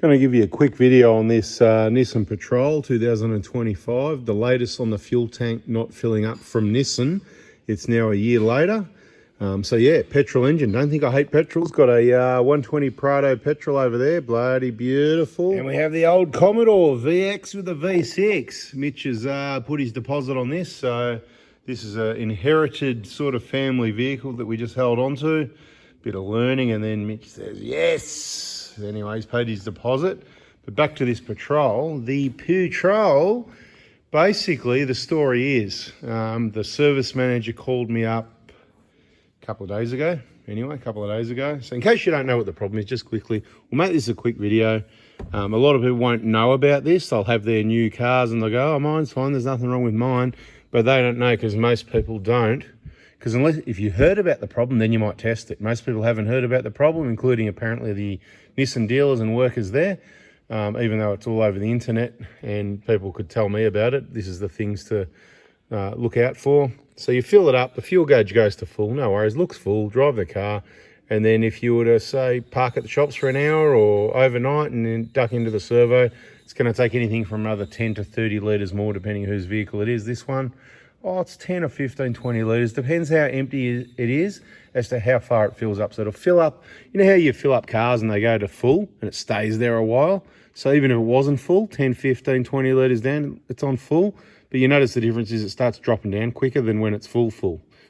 Going to give you a quick video on this Nissan Patrol 2025, the latest on the fuel tank not filling up from Nissan. It's now a year later. So yeah, petrol engine. Don't think I hate petrol. It's got a 120 Prado petrol over there, bloody beautiful. And we have the old Commodore VX with a V6. Mitch has put his deposit on this, so this is an inherited sort of family vehicle that we just held on to. Bit of learning, and then Mitch says yes. Anyway, he's paid his deposit. But back to this Patrol. The Patrol, basically the story is the service manager called me up a couple of days ago. So in case you don't know what the problem is, just quickly, we'll make this a quick video. A lot of people won't know about this. They'll have their new cars and they'll go, oh, mine's fine, there's nothing wrong with mine. But they don't know, because most people don't. Because if you heard about the problem, then you might test it. Most people haven't heard about the problem, including apparently the Nissan dealers and workers there, even though it's all over the internet and people could tell me about it. This is the things to look out for. So you fill it up, the fuel gauge goes to full, no worries, looks full, drive the car. And then if you were to, say, park at the shops for an hour or overnight and then duck into the servo, it's going to take anything from another 10 to 30 litres more, depending whose vehicle it is. This one, oh, it's 10 or 15, 20 litres. Depends how empty it is as to how far it fills up. So it'll fill up, you know how you fill up cars and they go to full and it stays there a while? So even if it wasn't full, 10, 15, 20 litres down, it's on full. But you notice the difference is it starts dropping down quicker than when it's full.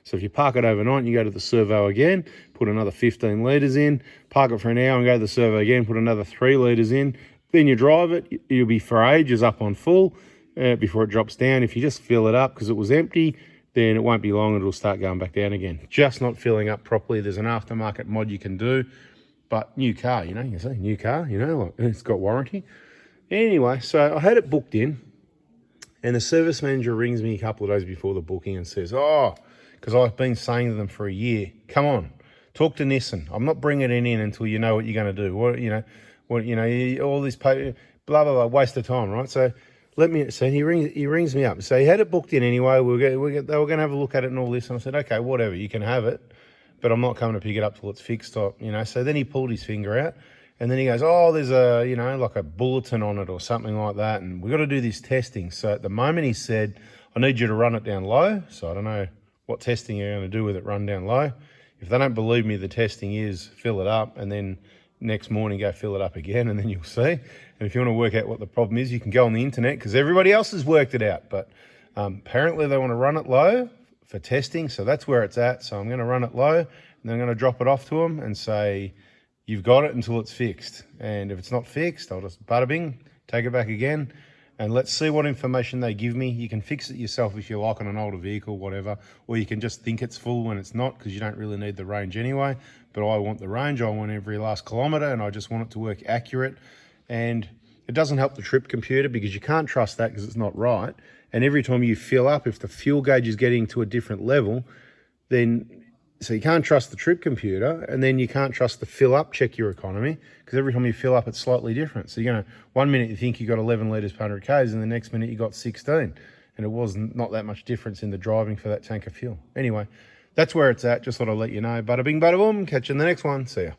So if you park it overnight and you go to the servo again, put another 15 litres in, park it for an hour and go to the servo again, put another 3 litres in, then you drive it, you'll be for ages up on full. Before it drops down. If you just fill it up because it was empty, then it won't be long, it'll start going back down again. Just not filling up properly. There's an aftermarket mod you can do, but new car, you know, you say new car, you know, like it's got warranty. Anyway, so I had it booked in, and the service manager rings me a couple of days before the booking and says, oh, because I've been saying to them for a year, come on, talk to Nissan. I'm not bringing it in until you know what you're going to do. All this blah, blah, blah, waste of time, right? So he rings me up. So he had it booked in anyway. They were going to have a look at it and all this. And I said, okay, whatever, you can have it, but I'm not coming to pick it up till it's fixed up, you know. So then he pulled his finger out, and then he goes, oh, there's like a bulletin on it or something like that, and we've got to do this testing. So at the moment he said, I need you to run it down low. So I don't know what testing you're going to do with it, run down low. If they don't believe me, the testing is fill it up and then next morning go fill it up again, and then you'll see. And if you want to work out what the problem is, you can go on the internet, because everybody else has worked it out. But apparently they want to run it low for testing, so that's where it's at. So I'm going to run it low, and then I'm going to drop it off to them and say, you've got it until it's fixed. And if it's not fixed, I'll just bada bing, take it back again, and let's see what information they give me. You can fix it yourself if you like on an older vehicle, whatever, or you can just think it's full when it's not, because you don't really need the range anyway. But I want the range, I want every last kilometre, and I just want it to work accurate. And it doesn't help the trip computer, because you can't trust that because it's not right. And every time you fill up, if the fuel gauge is getting to a different level, so you can't trust the trip computer, and then you can't trust the fill up, check your economy, because every time you fill up, it's slightly different. So, 1 minute you think you got 11 litres per 100 Ks, and the next minute you got 16. And it was not that much difference in the driving for that tank of fuel. Anyway, that's where it's at. Just thought I'd let you know. Bada bing, bada boom. Catch you in the next one. See ya.